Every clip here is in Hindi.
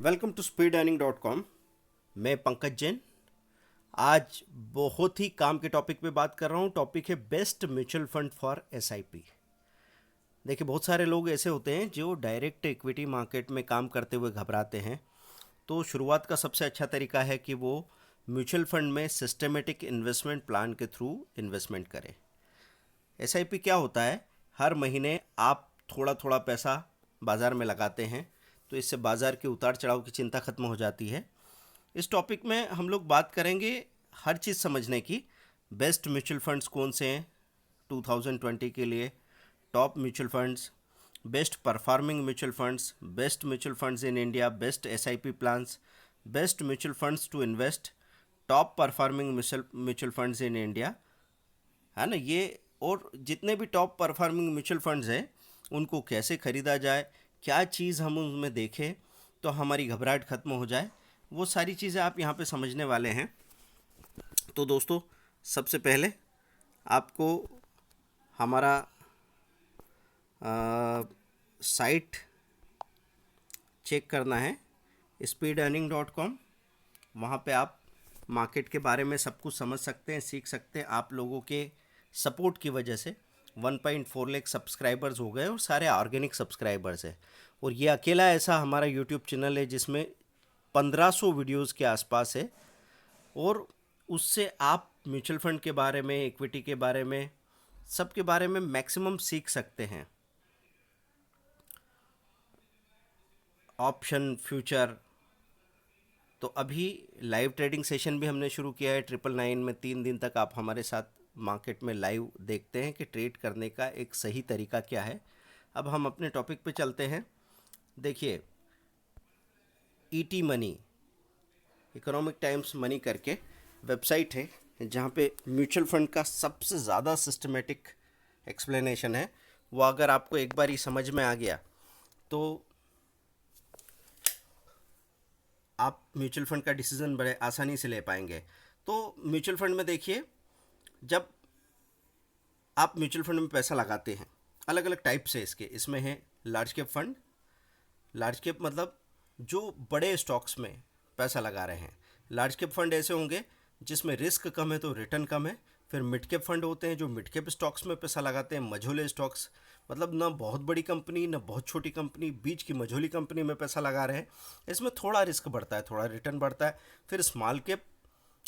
Welcome to speedearning.com। मैं पंकज जैन। आज बहुत ही काम के टॉपिक पे बात कर रहा हूँ। टॉपिक है best mutual fund for SIP. देखिए, बहुत सारे लोग ऐसे होते हैं जो डायरेक्ट इक्विटी मार्केट में काम करते हुए घबराते हैं। तो शुरुआत का सबसे अच्छा तरीका है कि वो म्यूचुअल फंड में सिस्टमेटिक इन्वेस्टमेंट प्लान के थ्रू इन्वेस्टमेंट करें। एसआईपी क्या होता है? हर महीने आप थोड़ा थोड़ा पैसा बाज़ार में लगाते हैं, तो इससे बाज़ार के उतार चढ़ाव की चिंता खत्म हो जाती है। इस टॉपिक में हम लोग बात करेंगे हर चीज़ समझने की। बेस्ट म्यूचुअल फंड्स कौन से हैं 2020 के लिए, top mutual funds, best performing mutual funds, best mutual funds in India, best SIP plans, best mutual funds to invest, top performing mutual funds in India, है ना ये। और जितने भी टॉप परफॉर्मिंग म्यूचुअल फंड्स हैं उनको कैसे ख़रीदा जाए, क्या चीज़ हम उनमें देखें तो हमारी घबराहट खत्म हो जाए, वो सारी चीज़ें आप यहाँ पे समझने वाले हैं। तो दोस्तों, सबसे पहले आपको हमारा साइट चेक करना है speedearning.com। वहाँ पे आप मार्केट के बारे में सब कुछ समझ सकते हैं, सीख सकते हैं। आप लोगों के सपोर्ट की वजह से 1.4 लाख सब्सक्राइबर्स हो गए और सारे ऑर्गेनिक सब्सक्राइबर्स हैं। और ये अकेला ऐसा हमारा यूट्यूब चैनल है जिसमें 1500 वीडियोस के आसपास है। और उससे आप म्यूचुअल फंड के बारे में, इक्विटी के बारे में, सब के बारे में मैक्सिमम सीख सकते हैं। Option, future. तो अभी लाइव ट्रेडिंग सेशन भी हमने शुरू किया है 999 में। 3 दिन तक आप हमारे साथ मार्केट में लाइव देखते हैं कि ट्रेड करने का एक सही तरीका क्या है। अब हम अपने टॉपिक पे चलते हैं। देखिए, ET money, economic times money करके वेबसाइट है जहाँ पे म्यूचुअल फंड का सबसे ज़्यादा सिस्टमेटिक एक्सप्लेनेशन है। वो अगर आपको एक बार ही समझ में आ गया तो आप म्यूचुअल फंड का डिसीज़न बड़े आसानी से ले पाएंगे। तो म्यूचुअल फंड में देखिए, जब आप म्यूचुअल फंड में पैसा लगाते हैं, अलग अलग टाइप से इसमें है large cap fund. Large cap मतलब जो बड़े स्टॉक्स में पैसा लगा रहे हैं। लार्ज कैप फंड ऐसे होंगे जिसमें रिस्क कम है तो रिटर्न कम है। फिर मिड कैप फंड होते हैं जो मिड कैप स्टॉक्स में पैसा लगाते हैं, मझोले स्टॉक्स, मतलब ना बहुत बड़ी कंपनी ना बहुत छोटी कंपनी, बीच की मझोली कंपनी में पैसा लगा रहे हैं। इसमें थोड़ा रिस्क बढ़ता है, थोड़ा रिटर्न बढ़ता है। फिर स्मॉल कैप,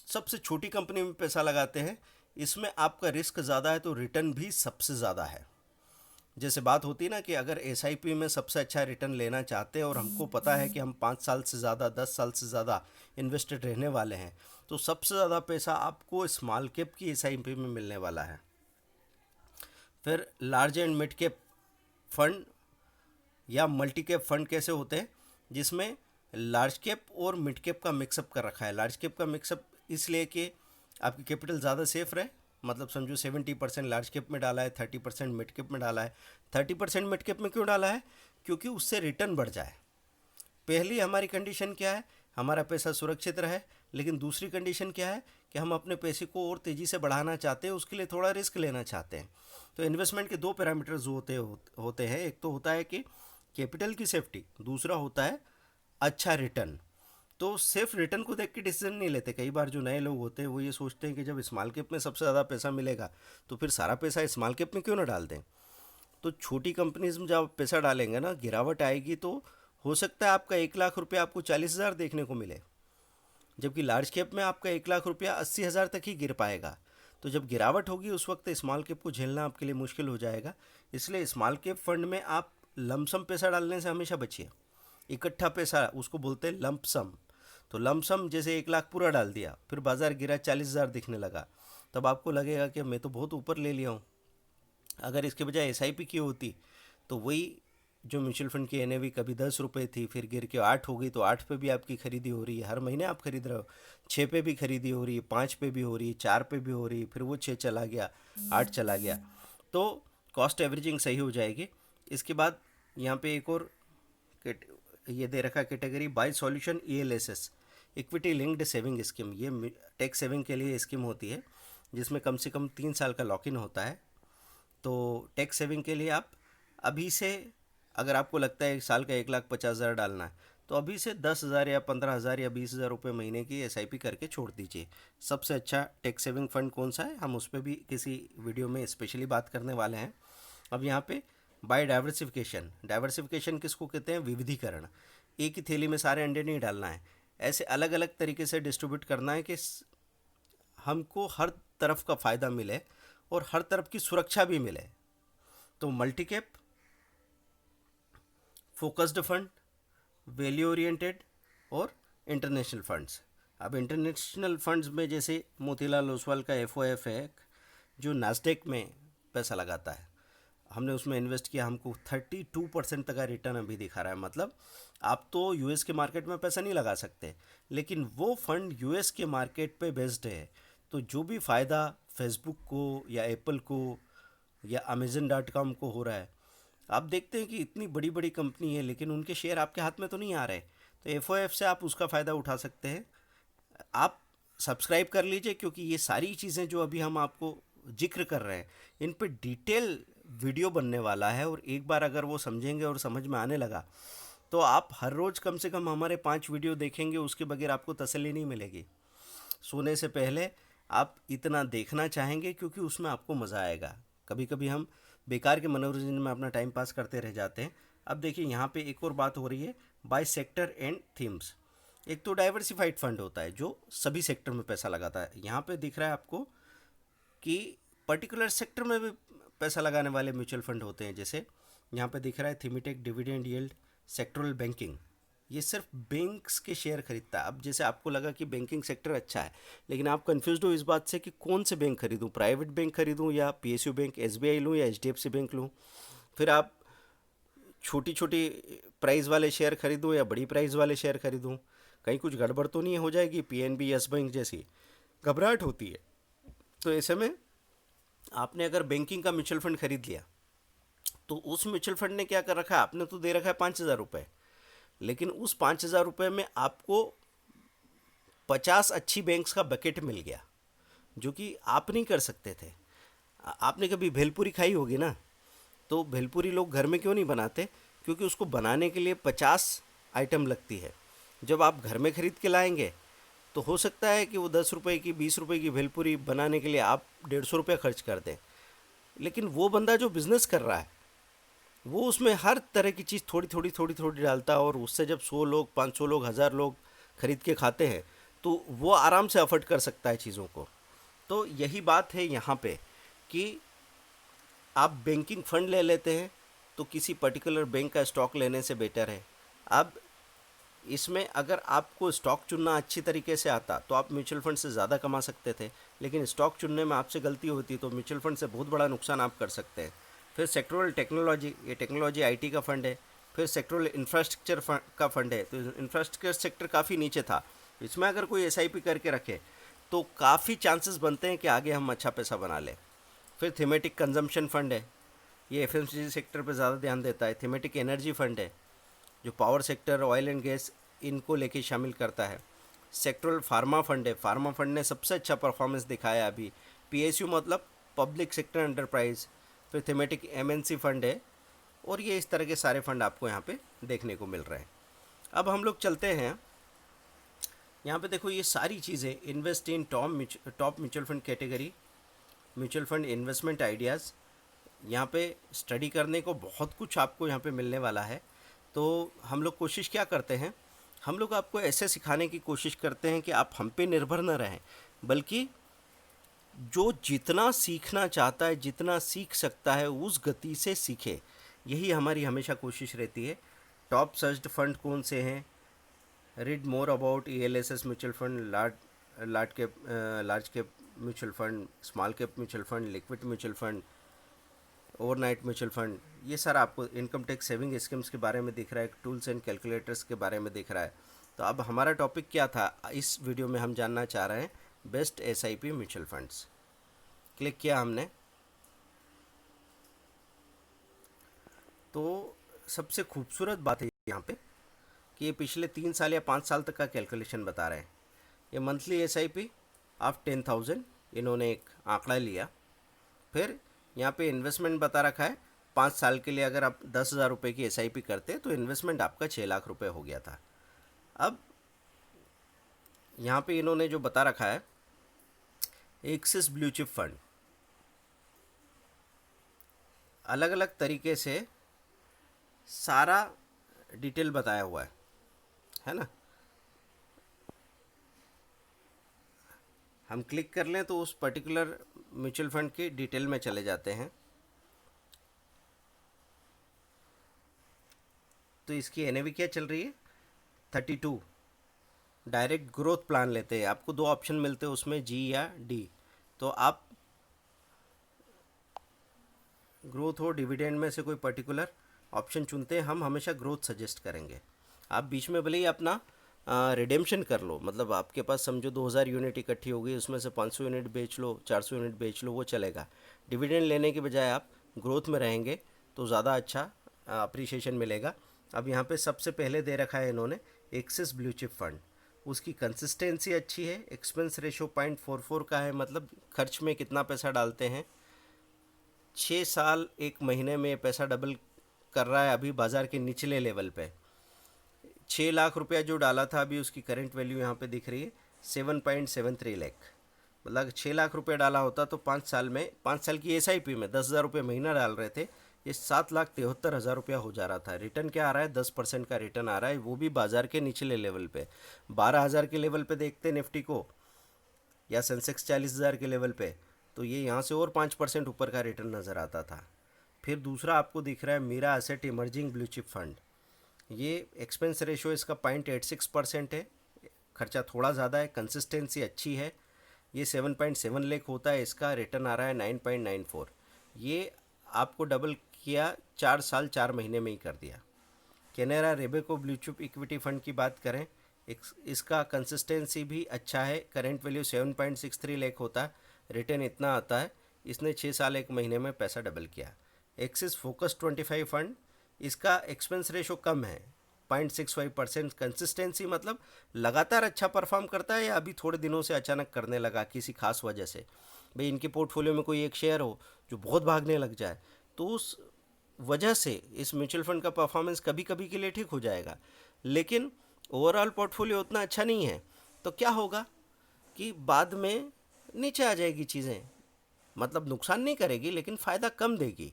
सबसे छोटी कंपनी में पैसा लगाते हैं। इसमें आपका रिस्क ज़्यादा है तो रिटर्न भी सबसे ज़्यादा है। जैसे बात होती है ना कि अगर एसआईपी में सबसे अच्छा रिटर्न लेना चाहते हैं और हमको पता है कि हम 5 साल से ज़्यादा, 10 साल से ज़्यादा इन्वेस्टेड रहने वाले हैं, तो सबसे ज़्यादा पैसा आपको स्मॉल कैप की एसआईपी में मिलने वाला है। फिर large and mid cap fund या मल्टी कैप फंड कैसे होते हैं, जिसमें लार्ज कैप और मिड कैप का मिक्सअप कर रखा है। लार्ज कैप का मिक्सअप इसलिए कि आपकी कैपिटल ज़्यादा सेफ रहे। मतलब समझो 70% लार्ज कैप में डाला है, 30% मिड कैप में डाला है। 30% मिड कैप में क्यों डाला है? क्योंकि उससे रिटर्न बढ़ जाए। पहली हमारी कंडीशन क्या है? हमारा पैसा सुरक्षित रहे। लेकिन दूसरी कंडीशन क्या है कि हम अपने पैसे को और तेज़ी से बढ़ाना चाहते हैं, उसके लिए थोड़ा रिस्क लेना चाहते हैं। तो इन्वेस्टमेंट के दो पैरामीटर्स होते हैं। एक तो होता है कि कैपिटल की सेफ्टी, दूसरा होता है अच्छा रिटर्न। तो सिर्फ रिटर्न को देख के डिसीजन नहीं लेते। कई बार जो नए लोग होते हैं वो ये सोचते हैं कि जब स्मॉल कैप में सबसे ज़्यादा पैसा मिलेगा तो फिर सारा पैसा स्मॉल कैप में क्यों ना डाल दें। तो छोटी कंपनीज में जब आप पैसा डालेंगे ना, गिरावट आएगी तो हो सकता है आपका 1 लाख रुपया आपको 40,000 देखने को मिले, जबकि लार्ज कैप में आपका 1 लाख रुपया 80,000 तक ही गिर पाएगा। तो जब गिरावट होगी उस वक्त स्मॉल कैप को झेलना आपके लिए मुश्किल हो जाएगा। इसलिए स्मॉल कैप फंड में आप लमसम पैसा डालने से हमेशा बचिए। इकट्ठा पैसा उसको बोलते हैं लंप सम। तो लंप सम जैसे 1 लाख पूरा डाल दिया, फिर बाज़ार गिरा, 40,000 दिखने लगा, तब आपको लगेगा कि मैं तो बहुत ऊपर ले लिया हूँ। अगर इसके बजाय एसआईपी की होती तो वही जो म्यूचुअल फंड की एनएवी कभी 10 रुपये थी, फिर गिर के 8 हो गई, तो 8 पे भी आपकी खरीदी हो रही है। हर महीने आप खरीद रहे हो। 6 पे भी खरीदी हो रही है, 5 पे भी हो रही है, 4 पे भी हो रही है, फिर वो 6 चला गया, 8 चला गया। तो कॉस्ट एवरेजिंग सही हो जाएगी। इसके बाद यहाँ पे एक और ये दे रखा category, by solution ELSS, equity linked saving scheme. ये टैक्स सेविंग के लिए स्कीम होती है जिसमें कम से कम 3 साल का लॉक इन होता है। तो टैक्स सेविंग के लिए आप अभी से, अगर आपको लगता है एक साल का 1,50,000 डालना है, तो अभी से 10,000 या 15,000 या 20,000 रुपये महीने की एसआईपी करके छोड़ दीजिए। सबसे अच्छा टैक्स सेविंग फंड कौन सा है, हम उस पर भी किसी वीडियो में स्पेशली बात करने वाले हैं। अब यहाँ पे बाय डाइवर्सिफिकेशन, डाइवर्सिफिकेशन किसको कहते हैं, विविधीकरण। एक ही थैली में सारे अंडे नहीं डालना है, ऐसे अलग अलग तरीके से डिस्ट्रीब्यूट करना है कि हमको हर तरफ का फ़ायदा मिले और हर तरफ की सुरक्षा भी मिले। तो multi cap, focused fund, value oriented और इंटरनेशनल फंड्स। अब इंटरनेशनल फंड्स में जैसे मोतीलाल ओसवाल का एफ है, जो नास्डेक में पैसा लगाता है, हमने उसमें इन्वेस्ट किया, हमको 32% तक का रिटर्न अभी दिखा रहा है। मतलब आप तो यूएस के मार्केट में पैसा नहीं लगा सकते, लेकिन वो फंड यूएस के मार्केट पे बेस्ड है। तो जो भी फ़ायदा फेसबुक को या एप्पल को या अमेजन.com को हो रहा है, आप देखते हैं कि इतनी बड़ी बड़ी कंपनी है लेकिन उनके शेयर आपके हाथ में तो नहीं आ रहे। तो एफ से आप उसका फ़ायदा उठा सकते हैं। आप सब्सक्राइब कर लीजिए, क्योंकि ये सारी चीज़ें जो अभी हम आपको जिक्र कर रहे हैं, इन पे डिटेल वीडियो बनने वाला है। और एक बार अगर वो समझेंगे और समझ में आने लगा तो आप हर रोज़ कम से कम हमारे 5 वीडियो देखेंगे, उसके बगैर आपको तसल्ली नहीं मिलेगी। सोने से पहले आप इतना देखना चाहेंगे क्योंकि उसमें आपको मज़ा आएगा। कभी कभी हम बेकार के मनोरंजन में अपना टाइम पास करते रह जाते हैं। अब देखिए यहाँ पे एक और बात हो रही है, बाय सेक्टर एंड थीम्स। एक तो डाइवर्सिफाइड फंड होता है जो सभी सेक्टर में पैसा लगाता है। यहाँ पे दिख रहा है आपको कि पर्टिकुलर सेक्टर में भी पैसा लगाने वाले म्यूचुअल फंड होते हैं। जैसे यहाँ पे दिख रहा है thematic dividend yield, sectoral banking, ये सिर्फ बैंक्स के शेयर खरीदता है। अब जैसे आपको लगा कि बैंकिंग सेक्टर अच्छा है, लेकिन आप कंफ्यूज्ड हो इस बात से कि कौन से बैंक खरीदूं, प्राइवेट बैंक खरीदूं या पीएसयू बैंक, एसबीआई लूं या एचडीएफसी बैंक लूं। फिर आप छोटी छोटी प्राइस वाले शेयर खरीदूं या बड़ी प्राइस वाले शेयर खरीदूं, कहीं कुछ गड़बड़ तो नहीं हो जाएगी, पीएनबी यस बैंक जैसी घबराहट होती है। तो ऐसे में आपने अगर बैंकिंग का म्यूचुअल फंड खरीद लिया तो उस म्यूचुअल फंड ने क्या कर रखा है, आपने तो दे रखा है 5,000 रुपये, लेकिन उस 5,000 रुपये में आपको 50 अच्छी बैंक्स का बकेट मिल गया, जो कि आप नहीं कर सकते थे। आपने कभी भेलपुरी खाई होगी ना, तो भेलपुरी लोग घर में क्यों नहीं बनाते, क्योंकि उसको बनाने के लिए 50 आइटम लगती है। जब आप घर में ख़रीद के लाएंगे तो हो सकता है कि वो 10 रुपये की 20 रुपये की भेलपुरी बनाने के लिए आप 150 रुपये खर्च कर दें। लेकिन वो बंदा जो बिज़नेस कर रहा है वो उसमें हर तरह की चीज़ थोड़ी थोड़ी थोड़ी थोड़ी डालता है, और उससे जब 100 लोग 500 लोग 1000 लोग खरीद के खाते हैं तो वो आराम से अफोर्ड कर सकता है चीज़ों को। तो यही बात है यहाँ पे कि आप बैंकिंग फ़ंड ले लेते हैं तो किसी पर्टिकुलर बैंक का स्टॉक लेने से बेटर है। अब इसमें अगर आपको स्टॉक चुनना अच्छी तरीके से आता तो आप म्यूचुअल फंड से ज़्यादा कमा सकते थे, लेकिन स्टॉक चुनने में आपसे गलती होती तो म्यूचुअल फंड से बहुत बड़ा नुकसान आप कर सकते हैं। फिर सेक्टोरल टेक्नोलॉजी, ये टेक्नोलॉजी आईटी का फंड है। फिर सेक्टोरल इंफ्रास्ट्रक्चर का फंड है, तो इंफ्रास्ट्रक्चर सेक्टर काफ़ी नीचे था, इसमें अगर कोई एसआईपी करके रखे तो काफ़ी चांसेस बनते हैं कि आगे हम अच्छा पैसा बना लें। फिर थीमेटिक कंजम्पशन फंड है, ये एफएमसीजी सेक्टर पर ज़्यादा ध्यान देता है। थीमेटिक एनर्जी फंड है, जो power sector, oil and gas, इनको लेके शामिल करता है। सेक्टरल फार्मा फंड है, फार्मा फंड ने सबसे अच्छा परफॉर्मेंस दिखाया अभी। पीएसयू मतलब पब्लिक सेक्टर एंटरप्राइज। फिर थीमेटिक एमएनसी फंड है, और ये इस तरह के सारे फंड आपको यहाँ पे देखने को मिल रहे हैं। अब हम लोग चलते हैं यहाँ पे, देखो ये सारी चीज़ें invest in top mutual fund category, mutual fund investment ideas, यहाँ पे स्टडी करने को बहुत कुछ आपको यहाँ पे मिलने वाला है। तो हम लोग कोशिश क्या करते हैं, हम लोग आपको ऐसे सिखाने की कोशिश करते हैं कि आप हम पे निर्भर न रहें, बल्कि जो जितना सीखना चाहता है, जितना सीख सकता है, उस गति से सीखे। यही हमारी हमेशा कोशिश रहती है। टॉप सर्च्ड फंड कौन से हैं, read more about ELSS mutual fund, large cap mutual fund, small cap mutual fund, liquid mutual fund, overnight mutual fund, ये सारा आपको इनकम टैक्स सेविंग स्कीम्स के बारे में दिख रहा है, टूल्स एंड कैलकुलेटर्स के बारे में दिख रहा है। तो अब हमारा टॉपिक क्या था, इस वीडियो में हम जानना चाह रहे हैं best SIP mutual funds. Click किया हमने, तो सबसे खूबसूरत बात है यहाँ पे कि ये पिछले 3 साल या 5 साल तक का कैलकुलेशन बता रहे हैं। ये मंथली SIP ऑफ 10,000 इन्होंने एक आंकड़ा लिया। फिर यहाँ पे इन्वेस्टमेंट बता रखा है, 5 साल के लिए अगर आप 10,000 रुपये की SIP करते तो इन्वेस्टमेंट आपका 6 लाख रुपए हो गया था। अब यहाँ पे इन्होंने जो बता रखा है, एक्सिस ब्लू चिप फंड, अलग अलग तरीके से सारा डिटेल बताया हुआ है ना। हम क्लिक कर लें तो उस पर्टिकुलर म्यूचुअल फंड की डिटेल में चले जाते हैं। तो इसकी एनएवी क्या चल रही है, 32। डायरेक्ट ग्रोथ प्लान लेते हैं, आपको दो ऑप्शन मिलते हैं उसमें, जी या डी। तो आप ग्रोथ हो डिविडेंड में से कोई पर्टिकुलर ऑप्शन चुनते हैं। हम हमेशा ग्रोथ सजेस्ट करेंगे। आप बीच में भले ही अपना रिडेम्पशन कर लो, मतलब आपके पास समझो 2000 यूनिट इकट्ठी हो गई, उसमें से 500 यूनिट बेच लो, 400 यूनिट बेच लो, वो चलेगा। डिविडेंड लेने के बजाय आप ग्रोथ में रहेंगे तो ज़्यादा अच्छा अप्रिसिएशन मिलेगा। अब यहाँ पे सबसे पहले दे रखा है इन्होंने एक्सिस ब्लू चिप फंड, उसकी कंसिस्टेंसी अच्छी है, एक्सपेंस रेशो 0.44 का है, मतलब खर्च में कितना पैसा डालते हैं, 6 साल 1 महीने में पैसा डबल कर रहा है। अभी बाज़ार के निचले लेवल पे 6 लाख रुपया जो डाला था, अभी उसकी करंट वैल्यू यहाँ पे दिख रही है 7.73 लाख। मतलब 6 लाख रुपया डाला होता तो 5 साल में, 5 साल की एसआईपी में 10,000 रुपये महीना डाल रहे थे, ये 7,73,000 रुपया हो जा रहा था। रिटर्न क्या आ रहा है, 10% का रिटर्न आ रहा है, वो भी बाज़ार के निचले लेवल पे। 12,000 के लेवल पे देखते निफ्टी को, या सेंसेक्स 40,000 के लेवल पे, तो ये यहाँ से और 5% ऊपर का रिटर्न नज़र आता था। फिर दूसरा आपको दिख रहा है Mirae Asset Emerging Blue Chip Fund, ये एक्सपेंस रेशो इसका 0.86% है, खर्चा थोड़ा ज़्यादा है, कंसिस्टेंसी अच्छी है। ये 7.7 लाख होता है, इसका रिटर्न आ रहा है 9.94। ये आपको डबल किया 4 साल 4 महीने में ही कर दिया। Canara Robeco blue chip equity fund की बात करें, इसका कंसिस्टेंसी भी अच्छा है, करंट वैल्यू 7.63 लाख होता है, रिटर्न इतना आता है, इसने 6 साल 1 महीने में पैसा डबल किया। एक्सिस फोकस 25 फंड, इसका एक्सपेंस रेशो कम है, 0.65%। कंसिस्टेंसी मतलब लगातार अच्छा परफॉर्म करता है, या अभी थोड़े दिनों से अचानक करने लगा किसी खास वजह से। भाई इनके पोर्टफोलियो में कोई एक शेयर हो जो बहुत भागने लग जाए, तो उस वजह से इस म्यूचुअल फंड का परफॉर्मेंस कभी कभी के लिए ठीक हो जाएगा, लेकिन ओवरऑल पोर्टफोलियो उतना अच्छा नहीं है, तो क्या होगा कि बाद में नीचे आ जाएगी चीज़ें। मतलब नुकसान नहीं करेगी, लेकिन फ़ायदा कम देगी।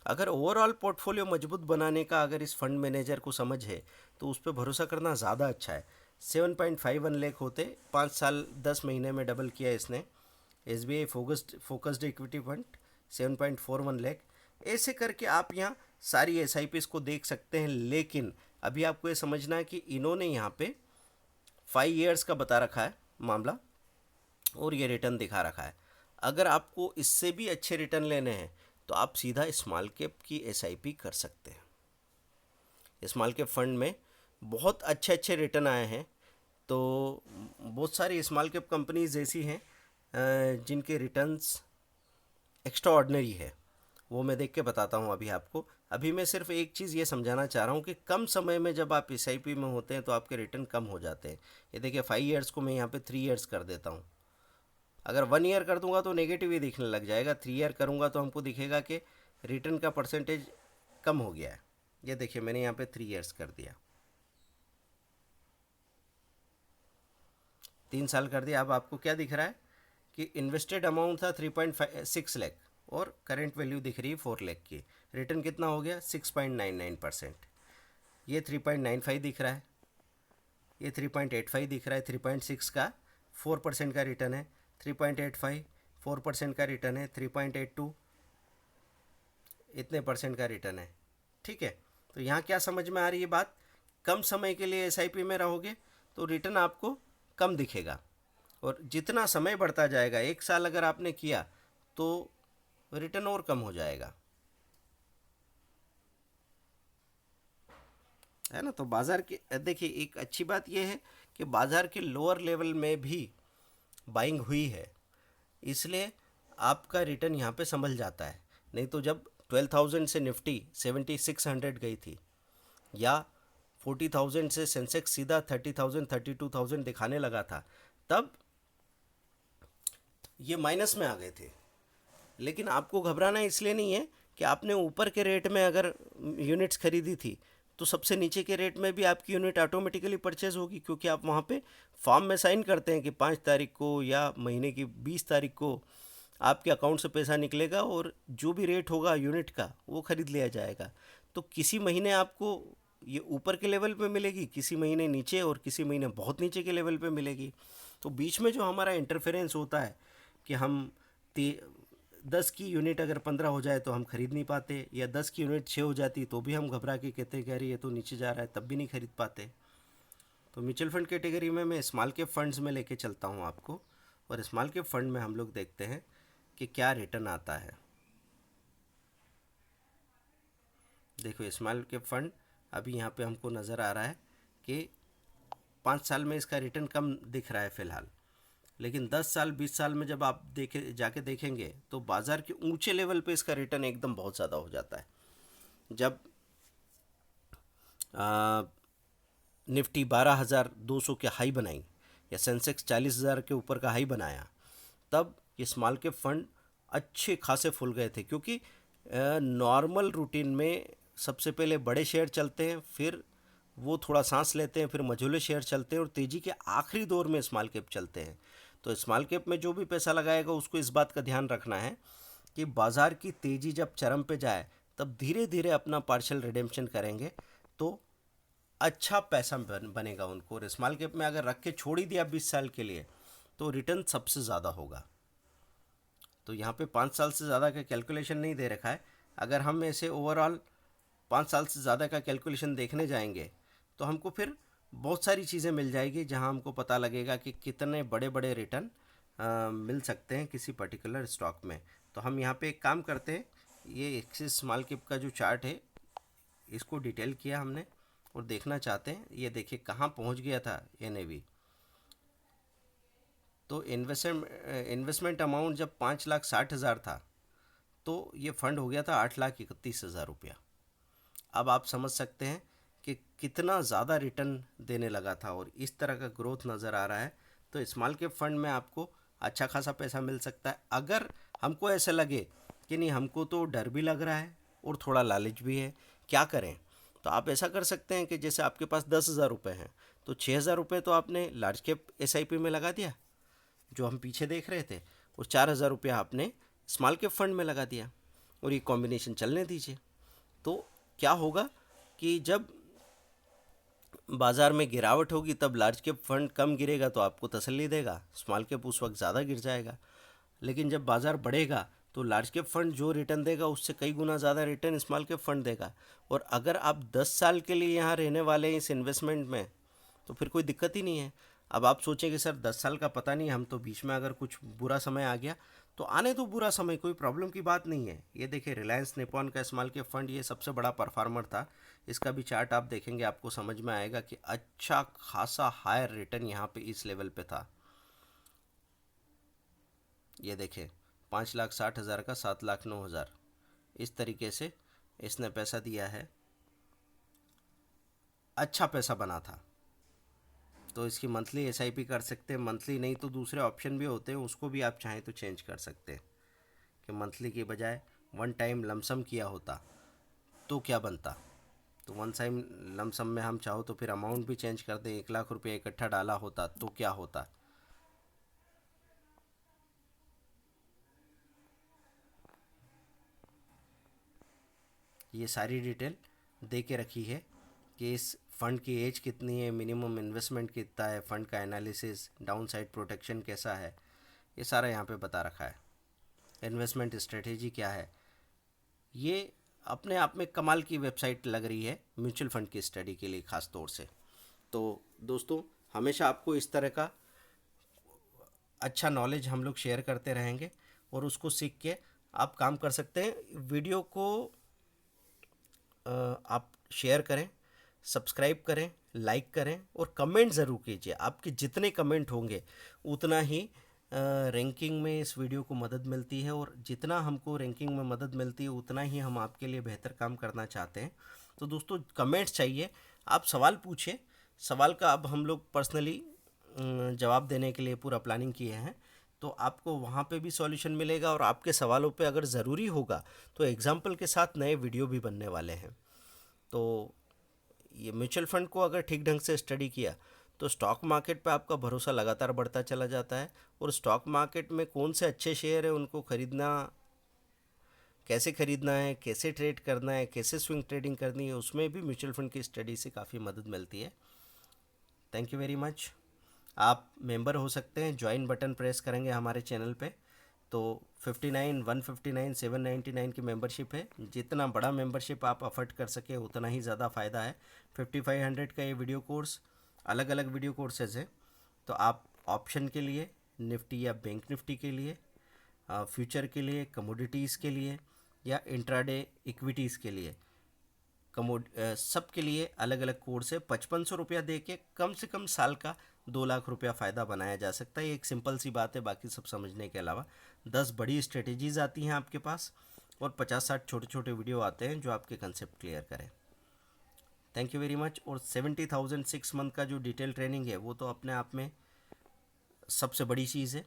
अगर ओवरऑल पोर्टफोलियो मजबूत बनाने का अगर इस फंड मैनेजर को समझ है, तो उस पर भरोसा करना ज़्यादा अच्छा है। 7.51 लाख होते, 5 साल 10 महीने में डबल किया इसने। SBI focused equity fund 7.41 lakh. ऐसे करके आप यहाँ सारी SIPs को देख सकते हैं, लेकिन अभी आपको ये समझना है कि इन्होंने यहाँ पे 5 ईयर्स का बता रखा है मामला, और ये रिटर्न दिखा रखा है। अगर आपको इससे भी अच्छे रिटर्न लेने हैं तो आप सीधा स्मॉल कैप की SIP कर सकते हैं। स्मॉल कैप फंड में बहुत अच्छे अच्छे रिटर्न आए हैं। तो बहुत सारी स्मॉल कैप कंपनीज ऐसी हैं जिनके रिटर्न्स एक्स्ट्रा ऑर्डिनरी है, वो मैं देख के बताता हूँ अभी आपको। अभी मैं सिर्फ एक चीज़ ये समझाना चाह रहा हूँ कि कम समय में जब आप SIP में होते हैं तो आपके रिटर्न कम हो जाते हैं। ये देखिए 5 ईयर्स को मैं यहाँ पे 3 ईयर्स कर देता हूँ। अगर 1 ईयर कर दूंगा तो नेगेटिव ही दिखने लग जाएगा, 3 ईयर करूँगा तो हमको दिखेगा कि रिटर्न का परसेंटेज कम हो गया है। ये देखिए मैंने यहाँ पे 3 ईयर्स कर दिया, 3 साल कर दिया। अब आपको क्या दिख रहा है कि इन्वेस्टेड अमाउंट था 3.6 लाख और करेंट वैल्यू दिख रही है 4 लाख की। रिटर्न कितना हो गया, 6.99%। ये 3.95 दिख रहा है, ये 3.85 दिख रहा है। 3.6 का 4% का रिटर्न है, 3.85 4% का रिटर्न है, 3.82 इतने परसेंट का रिटर्न है। ठीक है, तो यहाँ क्या समझ में आ रही है बात, कम समय के लिए SIP में रहोगे तो रिटर्न आपको कम दिखेगा, और जितना समय बढ़ता जाएगा, 1 साल अगर आपने किया तो रिटर्न और कम हो जाएगा, है ना। तो बाज़ार के देखिए एक अच्छी बात यह है कि बाज़ार के लोअर लेवल में भी बाइंग हुई है, इसलिए आपका रिटर्न यहाँ पे संभल जाता है। नहीं तो जब 12,000 से निफ्टी 7600 गई थी, या 40,000 से सेंसेक्स सीधा 30,000 32,000 दिखाने लगा था, तब ये माइनस में आ गए थे। लेकिन आपको घबराना इसलिए नहीं है कि आपने ऊपर के रेट में अगर यूनिट्स खरीदी थी तो सबसे नीचे के रेट में भी आपकी यूनिट ऑटोमेटिकली परचेज होगी, क्योंकि आप वहाँ पे फॉर्म में साइन करते हैं कि 5 तारीख को या महीने की 20 तारीख को आपके अकाउंट से पैसा निकलेगा और जो भी रेट होगा यूनिट का वो ख़रीद लिया जाएगा। तो किसी महीने आपको ये ऊपर के लेवल पे मिलेगी, किसी महीने नीचे, और किसी महीने बहुत नीचे के लेवल पे मिलेगी। तो बीच में जो हमारा इंटरफेरेंस होता है कि हम 10 की यूनिट अगर 15 हो जाए तो हम ख़रीद नहीं पाते, या 10 की यूनिट 6 हो जाती तो भी हम घबरा के कहते हैं कि अरे ये तो नीचे जा रहा है, तब भी नहीं खरीद पाते। तो म्यूचुअल फंड कैटेगरी में मैं स्मॉल कैप फंड्स में लेके चलता हूँ आपको, और स्मॉल कैप फंड में हम लोग देखते हैं कि क्या रिटर्न आता है। देखो स्मॉल कैप फंड अभी यहाँ पे हमको नज़र आ रहा है कि 5 साल में इसका रिटर्न कम दिख रहा है फ़िलहाल, लेकिन 10 साल 20 साल में जब आप जाके देखेंगे तो बाज़ार के ऊंचे लेवल पे इसका रिटर्न एकदम बहुत ज़्यादा हो जाता है। जब निफ्टी 12,200 के हाई बनाई या सेंसेक्स 40,000 के ऊपर का हाई बनाया, तब ये स्मॉल कैप फंड अच्छे खासे फुल गए थे, क्योंकि नॉर्मल रूटीन में सबसे पहले बड़े शेयर चलते हैं, फिर वो थोड़ा सांस लेते हैं, फिर मझोले शेयर चलते हैं, और तेज़ी के आखिरी दौर में स्मॉल कैप चलते हैं। तो स्मॉल कैप में जो भी पैसा लगाएगा उसको इस बात का ध्यान रखना है कि बाज़ार की तेज़ी जब चरम पे जाए तब धीरे धीरे अपना पार्शियल रिडेम्पशन करेंगे तो अच्छा पैसा बनेगा उनको। और स्मॉल कैप में अगर रख के छोड़ ही दिया 20 साल के लिए तो रिटर्न सबसे ज़्यादा होगा। तो यहाँ पे 5 साल से ज़्यादा का कैलकुलेशन नहीं दे रखा है। अगर हम ऐसे ओवरऑल 5 साल से ज़्यादा का कैलकुलेशन देखने जाएंगे तो हमको फिर बहुत सारी चीज़ें मिल जाएगी, जहाँ हमको पता लगेगा कि कितने बड़े बड़े रिटर्न मिल सकते हैं किसी पर्टिकुलर स्टॉक में। तो हम यहाँ पे एक काम करते हैं, ये एक्सिस स्मॉल कैप का जो चार्ट है इसको डिटेल किया हमने और देखना चाहते हैं। ये देखिए कहाँ पहुँच गया था NAV। तो इन्वेस्टमेंट अमाउंट जब 5,60,000 था तो ये फंड हो गया था 8,31,000 रुपया। अब आप समझ सकते हैं कि कितना ज़्यादा रिटर्न देने लगा था और इस तरह का ग्रोथ नज़र आ रहा है। तो स्मॉल कैप फंड में आपको अच्छा खासा पैसा मिल सकता है। अगर हमको ऐसा लगे कि नहीं, हमको तो डर भी लग रहा है और थोड़ा लालच भी है, क्या करें, तो आप ऐसा कर सकते हैं कि जैसे आपके पास 10,000 रुपये हैं तो 6,000 रुपये तो आपने लार्ज कैप SIP में लगा दिया जो हम पीछे देख रहे थे, और 4,000 रुपया आपने स्मॉल कैप फंड में लगा दिया, और ये कॉम्बिनेशन चलने दीजिए। तो क्या होगा कि जब बाज़ार में गिरावट होगी तब लार्ज कैप फंड कम गिरेगा तो आपको तसल्ली देगा, स्मॉल कैप उस वक्त ज़्यादा गिर जाएगा। लेकिन जब बाज़ार बढ़ेगा तो लार्ज कैप फंड जो रिटर्न देगा उससे कई गुना ज़्यादा रिटर्न स्मॉल कैप फंड देगा। और अगर आप 10 साल के लिए यहाँ रहने वाले हैं इस इन्वेस्टमेंट में तो फिर कोई दिक्कत ही नहीं है। अब आप सोचें कि सर 10 साल का पता नहीं, हम तो बीच में अगर कुछ बुरा समय आ गया तो आने दो बुरा समय, कोई प्रॉब्लम की बात नहीं है। ये देखिए रिलायंस निपॉन का स्मॉल कैप फंड ये सबसे बड़ा परफॉर्मर था। इसका भी चार्ट आप देखेंगे आपको समझ में आएगा कि अच्छा खासा हायर रिटर्न यहाँ पे इस लेवल पे था। ये देखें 5,60,000 का 7,09,000, इस तरीके से इसने पैसा दिया है, अच्छा पैसा बना था। तो इसकी मंथली SIP कर सकते हैं, मंथली नहीं तो दूसरे ऑप्शन भी होते हैं, उसको भी आप चाहें तो चेंज कर सकते हैं कि मंथली के बजाय वन टाइम लमसम किया होता तो क्या बनता। तो वन टाइम लमसम में हम चाहो तो फिर अमाउंट भी चेंज कर दें, 1,00,000 रुपये इकट्ठा डाला होता तो क्या होता। ये सारी डिटेल दे के रखी है कि इस फंड की एज कितनी है, मिनिमम इन्वेस्टमेंट कितना है, फंड का एनालिसिस, डाउन साइड प्रोटेक्शन कैसा है, ये सारा यहाँ पे बता रखा है। इन्वेस्टमेंट स्ट्रेटेजी क्या है, ये अपने आप में कमाल की वेबसाइट लग रही है म्यूचुअल फंड की स्टडी के लिए ख़ास तौर से। तो दोस्तों हमेशा आपको इस तरह का अच्छा नॉलेज हम लोग शेयर करते रहेंगे और उसको सीख के आप काम कर सकते हैं। वीडियो को आप शेयर करें, सब्सक्राइब करें, लाइक करें और कमेंट ज़रूर कीजिए। आपके जितने कमेंट होंगे उतना ही रैंकिंग में इस वीडियो को मदद मिलती है, और जितना हमको रैंकिंग में मदद मिलती है उतना ही हम आपके लिए बेहतर काम करना चाहते हैं। तो दोस्तों कमेंट्स चाहिए, आप सवाल पूछिए, सवाल का अब हम लोग पर्सनली जवाब देने के लिए पूरा प्लानिंग किए हैं। तो आपको वहाँ पे भी सॉल्यूशन मिलेगा, और आपके सवालों पे अगर ज़रूरी होगा तो एग्जाम्पल के साथ नए वीडियो भी बनने वाले हैं। तो ये म्यूचुअल फंड को अगर ठीक ढंग से स्टडी किया तो स्टॉक मार्केट पे आपका भरोसा लगातार बढ़ता चला जाता है, और स्टॉक मार्केट में कौन से अच्छे शेयर है उनको खरीदना, कैसे खरीदना है, कैसे ट्रेड करना है, कैसे स्विंग ट्रेडिंग करनी है, उसमें भी म्यूचुअल फंड की स्टडी से काफ़ी मदद मिलती है। Thank you very much. आप मेंबर हो सकते हैं, ज्वाइन बटन प्रेस करेंगे हमारे चैनल पे तो 59, 159, 799 की मेंबरशिप है। जितना बड़ा मेंबरशिप आप अफोर्ड कर सके उतना ही ज़्यादा फ़ायदा है। 5500 का ये वीडियो कोर्स, अलग अलग वीडियो कोर्सेज है। तो आप ऑप्शन के लिए, निफ्टी या बैंक निफ्टी के लिए, फ्यूचर के लिए, कमोडिटीज़ के लिए, या इंट्राडे इक्विटीज़ के लिए, सब के लिए अलग अलग कोर्स है। 5500 रुपया दे के कम से कम साल का 2 लाख रुपया फ़ायदा बनाया जा सकता है। ये एक सिंपल सी बात है, बाकी सब समझने के अलावा 10 बड़ी स्ट्रेटेजीज़ आती हैं आपके पास, और 50-60 छोटे छोटे वीडियो आते हैं जो आपके कंसेप्ट क्लियर करें। Thank you very much. और 70,000 6 मंथ का जो डिटेल ट्रेनिंग है वो तो अपने आप में सबसे बड़ी चीज़ है।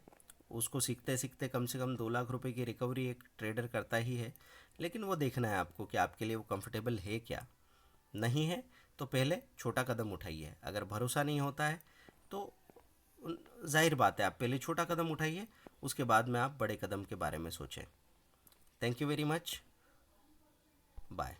उसको सीखते सीखते कम से कम 2 लाख रुपए की रिकवरी एक ट्रेडर करता ही है, लेकिन वो देखना है आपको कि आपके लिए वो कंफर्टेबल है क्या। नहीं है तो पहले छोटा कदम उठाइए। अगर भरोसा नहीं होता है तो जाहिर बात है आप पहले छोटा कदम उठाइए, उसके बाद में आप बड़े कदम के बारे में सोचें। Thank you very much. Bye.